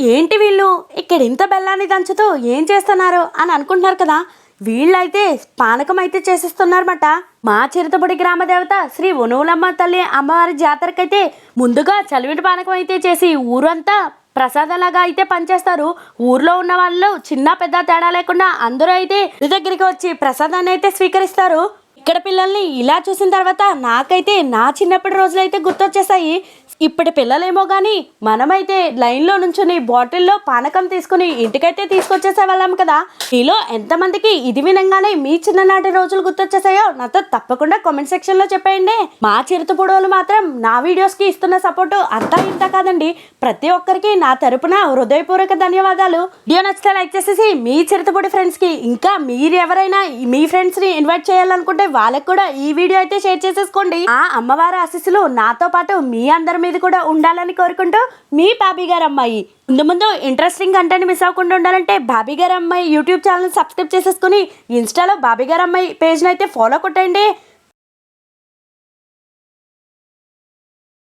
ఏంటి వీళ్ళు ఇక్కడ ఇంత బెల్లాన్ని దంచుతూ ఏం చేస్తున్నారు అని అనుకుంటున్నారు కదా. వీళ్ళైతే పానకం అయితే చేసేస్తున్నారన్నమాట. మా చిరుతపుడి గ్రామ దేవత శ్రీ ఉనువులమ్మ తల్లి అమ్మవారి జాతరకైతే ముందుగా చలివిడి పానకం అయితే చేసి ఊరంతా ప్రసాదంలాగా అయితే పనిచేస్తారు. ఊర్లో ఉన్న వాళ్ళు చిన్న పెద్ద తేడా లేకుండా అందరూ అయితే దగ్గరికి వచ్చి ప్రసాదాన్ని అయితే స్వీకరిస్తారు. ఇక్కడ పిల్లల్ని ఇలా చూసిన తర్వాత నాకైతే నా చిన్నప్పటి రోజులు అయితే గుర్తొచ్చేసాయి. ఇప్పటి పిల్లలేమో కానీ మనమైతే లైన్లో నుంచుని బాటిల్లో పానకం తీసుకుని ఇంటికైతే తీసుకొచ్చేసే వాళ్ళం కదా. మీలో ఎంతమందికి ఇది వినంగానే మీ చిన్ననాటి రోజులు గుర్తొచ్చేసాయో నాతో తప్పకుండా కామెంట్ సెక్షన్లో చెప్పేయండి. మా చిరుతపుడోలు మాత్రం నా వీడియోస్కి ఇస్తున్న సపోర్టు అంతా ఇంత కాదండి. ప్రతి ఒక్కరికి నా తరపున హృదయపూర్వక ధన్యవాదాలు. వీడియో నచ్చితే లైక్ చేసేసి మీ చిరుతపుడి ఫ్రెండ్స్కి, ఇంకా మీరు ఎవరైనా మీ ఫ్రెండ్స్ని ఇన్వైట్ చేయాలనుకుంటే వాళ్ళకి కూడా ఈ వీడియో అయితే షేర్ చేసేసుకోండి. ఆ అమ్మవారి ఆశీస్సులు నాతో పాటు మీ అందరి మీద కూడా ఉండాలని కోరుకుంటూ మీ బాబీ గారు అమ్మాయి. ముందు ఇంట్రెస్టింగ్ కంటెంట్ మిస్ అవ్వకుండా ఉండాలంటే బాబీ గారు అమ్మాయి యూట్యూబ్ ఛానల్ సబ్స్క్రైబ్ చేసేసుకుని ఇన్స్టాలో బాబీ గారు అమ్మాయి పేజ్ని అయితే ఫాలో కొట్టండి.